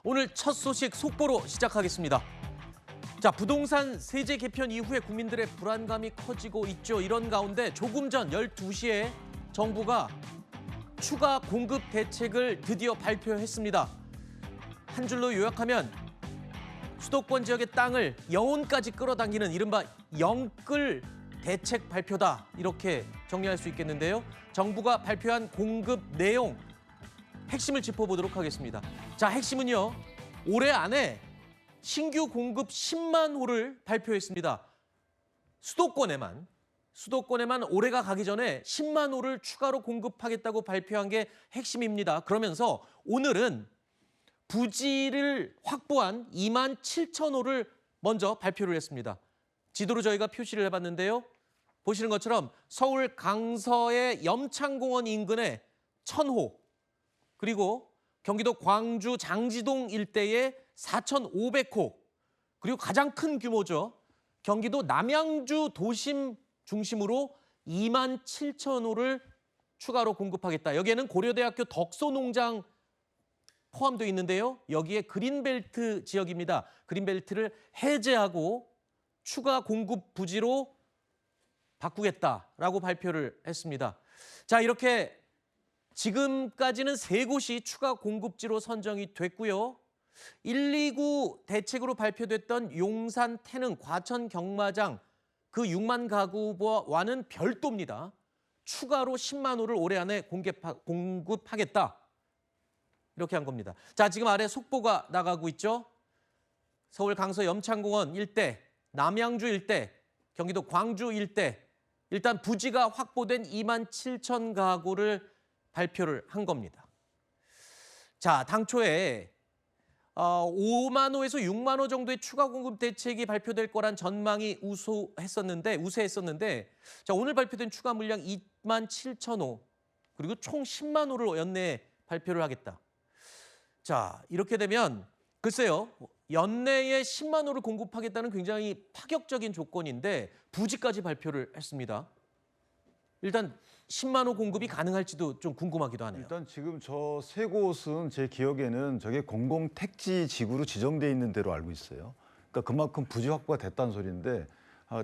오늘 첫 소식 속보로 시작하겠습니다. 자, 부동산 세제 개편 이후에 국민들의 불안감이 커지고 있죠. 이런 가운데 조금 전 12시에 정부가 추가 공급 대책을 드디어 발표했습니다. 한 줄로 요약하면 수도권 지역의 땅을 영혼까지 끌어당기는 이른바 영끌 대책 발표다. 이렇게 정리할 수 있겠는데요. 정부가 발표한 공급 내용 핵심을 짚어보도록 하겠습니다. 자, 핵심은요. 올해 안에 신규 공급 10만 호를 발표했습니다. 수도권에만 올해가 가기 전에 10만 호를 추가로 공급하겠다고 발표한 게 핵심입니다. 그러면서 오늘은 부지를 확보한 2만 7천 호를 먼저 발표를 했습니다. 지도로 저희가 표시를 해봤는데요. 보시는 것처럼 서울 강서의 염창공원 인근에 1,000호, 그리고 경기도 광주 장지동 일대에 4,500호, 그리고 가장 큰 규모죠. 경기도 남양주 도심 중심으로 2만 7천 호를 추가로 공급하겠다. 여기에는 고려대학교 덕소농장 포함되어 있는데요. 여기에 그린벨트 지역입니다. 그린벨트를 해제하고 추가 공급 부지로 바꾸겠다라고 발표를 했습니다. 자, 이렇게 지금까지는 3곳이 추가 공급지로 선정이 됐고요. 129 대책으로 발표됐던 용산, 태릉, 과천, 경마장 그 6만 가구와는 별도입니다. 추가로 10만 호를 올해 안에 공급하겠다. 이렇게 한 겁니다. 자, 지금 아래 속보가 나가고 있죠. 서울 강서 염창공원 일대, 남양주 일대, 경기도 광주 일대, 일단 부지가 확보된 2만 7천 가구를 발표를 한 겁니다. 자, 당초에 5만 호에서 6만 호 정도의 추가 공급 대책이 발표될 거란 전망이 우세했었는데 자, 오늘 발표된 추가 물량 2만 7천 호, 그리고 총 10만 호를 연내에 발표를 하겠다. 자, 이렇게 되면 글쎄요. 연내에 10만 호를 공급하겠다는 굉장히 파격적인 조건인데 부지까지 발표를 했습니다. 일단 10만 호 공급이 가능할지도 좀 궁금하기도 하네요. 일단 지금 저 세 곳은 제 기억에는 저게 공공택지 지구로 지정돼 있는 대로 알고 있어요. 그러니까 그만큼 부지 확보가 됐다는 소리인데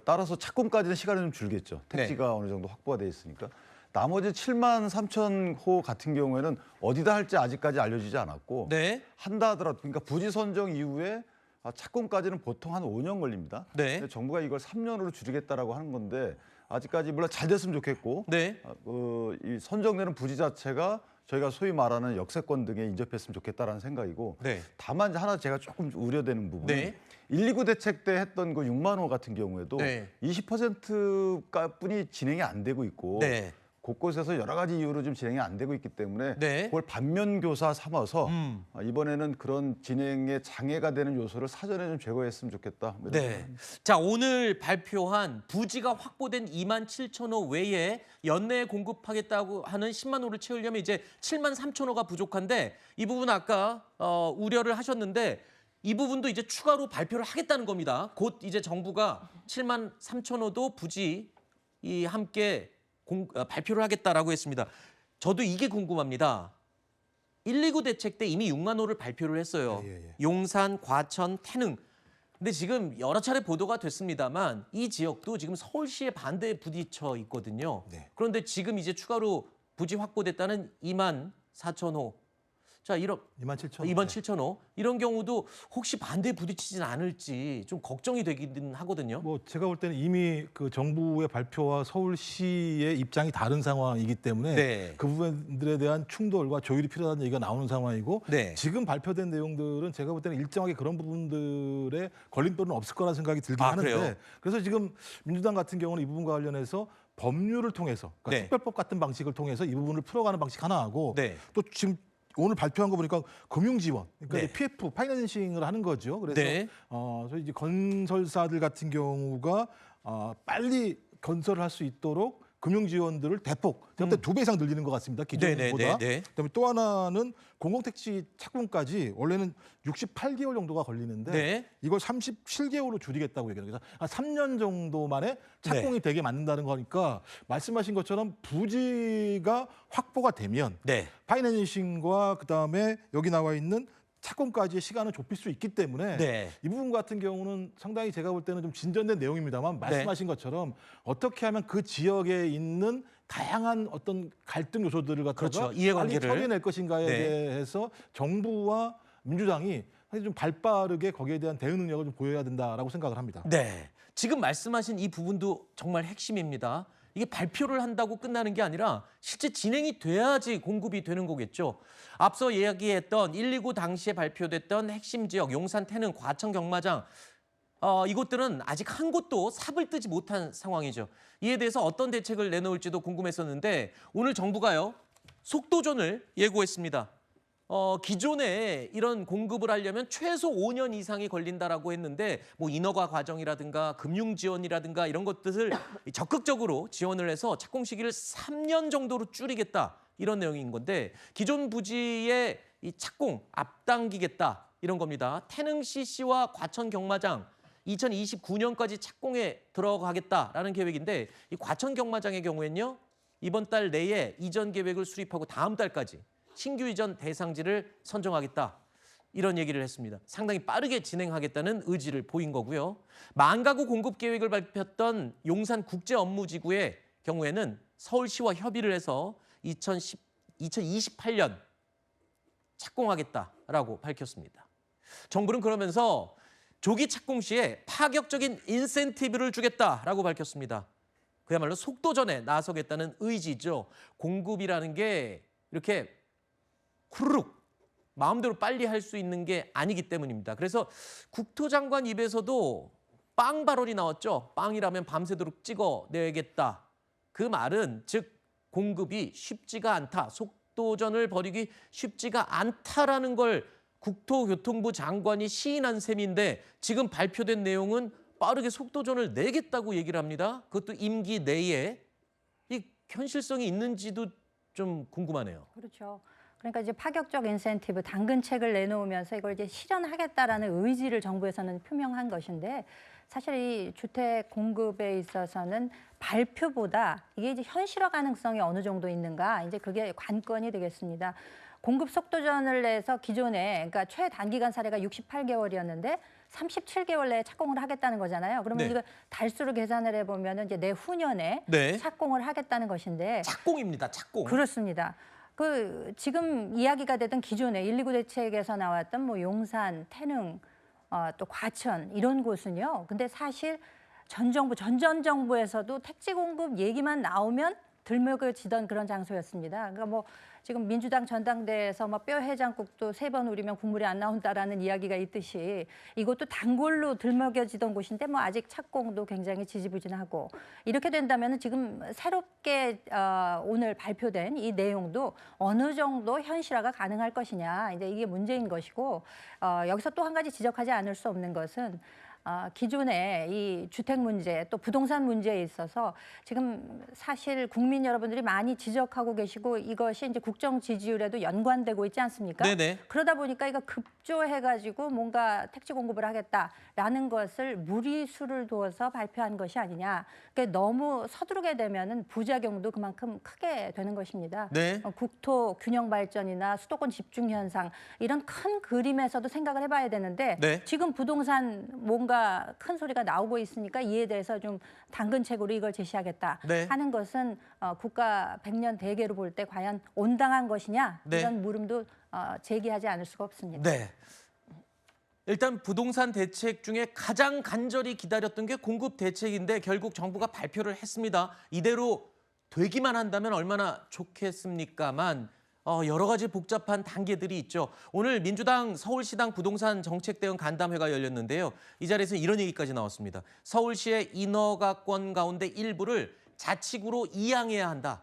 따라서 착공까지는 시간이 좀 줄겠죠. 택지가 네. 어느 정도 확보가 돼 있으니까. 나머지 7만 3천 호 같은 경우에는 어디다 할지 아직까지 알려지지 않았고 네. 한다 하더라도 그러니까 부지 선정 이후에 착공까지는 보통 한 5년 걸립니다. 네. 근데 정부가 이걸 3년으로 줄이겠다라고 하는 건데 아직까지 물론 잘 됐으면 좋겠고 네. 이 선정되는 부지 자체가 저희가 소위 말하는 역세권 등에 인접했으면 좋겠다라는 생각이고 네. 다만 하나 제가 조금 우려되는 부분은 네. 129 대책 때 했던 그 6만 호 같은 경우에도 네. 20%뿐이 진행이 안 되고 있고 네. 곳곳에서 여러 가지 이유로 좀 진행이 안 되고 있기 때문에 네. 그걸 반면교사 삼아서 이번에는 그런 진행에 장애가 되는 요소를 사전에 좀 제거했으면 좋겠다. 네. 자, 오늘 발표한 부지가 확보된 2만 7천 호 외에 연내에 공급하겠다고 하는 10만 호를 채우려면 이제 7만 3천 호가 부족한데 이 부분 아까 우려를 하셨는데 이 부분도 이제 추가로 발표를 하겠다는 겁니다. 곧 이제 정부가 7만 3천 호도 부지 함께 발표를 하겠다라고 했습니다. 저도 이게 궁금합니다. 129 대책 때 이미 6만 호를 발표를 했어요. 용산, 과천, 태릉. 근데 지금 여러 차례 보도가 됐습니다만 이 지역도 지금 서울시의 반대에 부딪혀 있거든요. 네. 그런데 지금 이제 추가로 부지 확보됐다는 2만 4천 호. 자, 2만 7천. 2만 7천 호. 이런 경우도 혹시 반대에 부딪히진 않을지 좀 걱정이 되기는 하거든요. 뭐 제가 볼 때는 이미 그 정부의 발표와 서울시의 입장이 다른 상황이기 때문에 네. 그 부분들에 대한 충돌과 조율이 필요하다는 얘기가 나오는 상황이고 네. 지금 발표된 내용들은 제가 볼 때는 일정하게 그런 부분들에 걸림돌은 없을 거라는 생각이 들긴 하는데 그래요? 그래서 지금 민주당 같은 경우는 이 부분과 관련해서 법률을 통해서 그러니까 네. 특별법 같은 방식을 통해서 이 부분을 풀어가는 방식 하나 하고 네. 또 지금 오늘 발표한 거 보니까 금융지원, 그러니까 네. 이제 PF, 파이낸싱을 하는 거죠. 그래서 네. 저희 이제 건설사들 같은 경우가 빨리 건설을 할 수 있도록 금융지원들을 대폭 제가 볼 때 2배 이상 늘리는 것 같습니다. 기존보다. 그다음에 또 하나는 공공택지 착공까지 원래는 68개월 정도가 걸리는데 네. 이걸 37개월로 줄이겠다고 얘기해요. 그래서 한 3년 정도 만에 착공이 되게 맞는다는 거니까 말씀하신 것처럼 부지가 확보가 되면 네. 파이낸싱과 그다음에 여기 나와 있는 착공까지의 시간을 좁힐 수 있기 때문에 네. 이 부분 같은 경우는 상당히 제가 볼 때는 좀 진전된 내용입니다만 말씀하신 것처럼 어떻게 하면 그 지역에 있는 다양한 어떤 갈등 요소들을 갖다가 그렇죠. 빨리 이해관계를. 처리해낼 것인가에 네. 대해서 정부와 민주당이 사실 좀 발빠르게 거기에 대한 대응 능력을 좀 보여야 된다라고 생각을 합니다. 네. 지금 말씀하신 이 부분도 정말 핵심입니다. 이게 발표를 한다고 끝나는 게 아니라 실제 진행이 돼야지 공급이 되는 거겠죠. 앞서 이야기했던 129 당시에 발표됐던 핵심 지역 용산, 태릉, 과천, 경마장 이곳들은 아직 한 곳도 삽을 뜨지 못한 상황이죠. 이에 대해서 어떤 대책을 내놓을지도 궁금했었는데 오늘 정부가요. 속도전을 예고했습니다. 기존에 이런 공급을 하려면 최소 5년 이상이 걸린다라고 했는데 뭐 인허가 과정이라든가 금융 지원이라든가 이런 것들을 적극적으로 지원을 해서 착공 시기를 3년 정도로 줄이겠다 이런 내용인 건데 기존 부지의 이 착공 앞당기겠다 이런 겁니다. 태릉 CC와 과천 경마장 2029년까지 착공에 들어가겠다라는 계획인데 이 과천 경마장의 경우에는요. 이번 달 내에 이전 계획을 수립하고 다음 달까지 신규 이전 대상지를 선정하겠다. 이런 얘기를 했습니다. 상당히 빠르게 진행하겠다는 의지를 보인 거고요. 만가구 공급 계획을 발표했던 용산 국제업무지구의 경우에는 서울시와 협의를 해서 2028년 착공하겠다라고 밝혔습니다. 정부는 그러면서 조기 착공 시에 파격적인 인센티브를 주겠다라고 밝혔습니다. 그야말로 속도전에 나서겠다는 의지죠. 공급이라는 게 이렇게 후루룩 마음대로 빨리 할 수 있는 게 아니기 때문입니다. 그래서 국토장관 입에서도 빵 발언이 나왔죠. 빵이라면 밤새도록 찍어내겠다. 그 말은 즉 공급이 쉽지가 않다. 속도전을 벌이기 쉽지가 않다라는 걸 국토교통부 장관이 시인한 셈인데 지금 발표된 내용은 빠르게 속도전을 내겠다고 얘기를 합니다. 그것도 임기 내에 이 현실성이 있는지도 좀 궁금하네요. 그렇죠. 그러니까 이제 파격적 인센티브 당근책을 내놓으면서 이걸 이제 실현하겠다라는 의지를 정부에서는 표명한 것인데 사실 이 주택 공급에 있어서는 발표보다 이게 이제 현실화 가능성이 어느 정도 있는가 이제 그게 관건이 되겠습니다. 공급 속도전을 내서 기존에 그러니까 최단기간 사례가 68개월이었는데 37개월 내에 착공을 하겠다는 거잖아요. 그러면 네. 이거 달수로 계산을 해보면 이제 내후년에 네. 착공을 하겠다는 것인데 착공입니다. 착공. 그렇습니다. 그 지금 이야기가 되던 기존에 129 대책에서 나왔던 뭐 용산, 태릉, 또 과천 이런 곳은요. 근데 사실 전 정부에서도 택지 공급 얘기만 나오면 들먹여지던 그런 장소였습니다. 그러니까 뭐 지금 민주당 전당대회에서 뭐 뼈 해장국도 3번 우리면 국물이 안 나온다라는 이야기가 있듯이 이것도 단골로 들먹여지던 곳인데 뭐 아직 착공도 굉장히 지지부진하고 이렇게 된다면 지금 새롭게 오늘 발표된 이 내용도 어느 정도 현실화가 가능할 것이냐 이제 이게 문제인 것이고 여기서 또 한 가지 지적하지 않을 수 없는 것은 기존에 이 주택 문제 또 부동산 문제에 있어서 지금 사실 국민 여러분들이 많이 지적하고 계시고 이것이 이제 국정 지지율에도 연관되고 있지 않습니까? 네네. 그러다 보니까 이거 급조해가지고 뭔가 택지 공급을 하겠다라는 것을 무리수를 두어서 발표한 것이 아니냐. 그러니까 너무 서두르게 되면은 부작용도 그만큼 크게 되는 것입니다. 네. 국토 균형 발전이나 수도권 집중 현상 이런 큰 그림에서도 생각을 해봐야 되는데 네. 지금 부동산 뭔가 큰 소리가 나오고 있으니까 이에 대해서 좀 당근책으로 이걸 제시하겠다 네. 하는 것은 국가 100년 대계로 볼 때 과연 온당한 것이냐 네. 이런 물음도 제기하지 않을 수가 없습니다. 네. 일단 부동산 대책 중에 가장 간절히 기다렸던 게 공급 대책인데 결국 정부가 발표를 했습니다. 이대로 되기만 한다면 얼마나 좋겠습니까만 여러 가지 복잡한 단계들이 있죠. 오늘 민주당 서울시당 부동산 정책대응 간담회가 열렸는데요. 이 자리에서 이런 얘기까지 나왔습니다. 서울시의 인허가권 가운데 일부를 자치구로 이양해야 한다.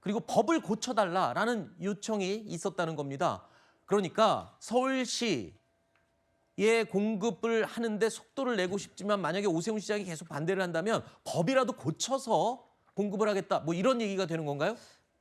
그리고 법을 고쳐달라라는 요청이 있었다는 겁니다. 그러니까 서울시의 공급을 하는데 속도를 내고 싶지만 만약에 오세훈 시장이 계속 반대를 한다면 법이라도 고쳐서 공급을 하겠다. 뭐 이런 얘기가 되는 건가요?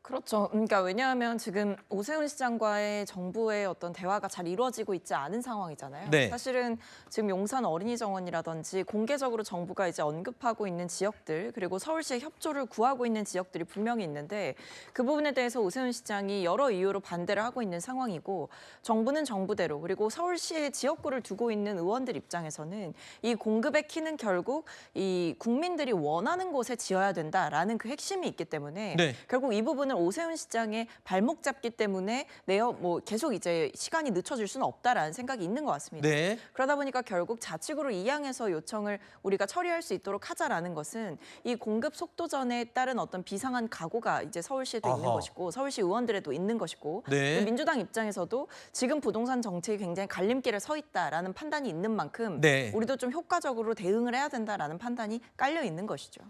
그렇죠. 그러니까 왜냐하면 지금 오세훈 시장과의 정부의 어떤 대화가 잘 이루어지고 있지 않은 상황이잖아요. 네. 사실은 지금 용산 어린이 정원이라든지 공개적으로 정부가 이제 언급하고 있는 지역들 그리고 서울시의 협조를 구하고 있는 지역들이 분명히 있는데 그 부분에 대해서 오세훈 시장이 여러 이유로 반대를 하고 있는 상황이고 정부는 정부대로 그리고 서울시의 지역구를 두고 있는 의원들 입장에서는 이 공급의 키는 결국 이 국민들이 원하는 곳에 지어야 된다라는 그 핵심이 있기 때문에 네. 결국 이 부분은 오세훈 시장의 발목 잡기 때문에 내어 뭐 계속 이제 시간이 늦춰질 수는 없다라는 생각이 있는 것 같습니다. 네. 그러다 보니까 결국 자치구로 이양해서 요청을 우리가 처리할 수 있도록 하자라는 것은 이 공급 속도전에 따른 어떤 비상한 각오가 이제 서울시에도 있는 아하. 것이고 서울시 의원들에도 있는 것이고 네. 민주당 입장에서도 지금 부동산 정책이 굉장히 갈림길에 서 있다라는 판단이 있는 만큼 네. 우리도 좀 효과적으로 대응을 해야 된다라는 판단이 깔려 있는 것이죠.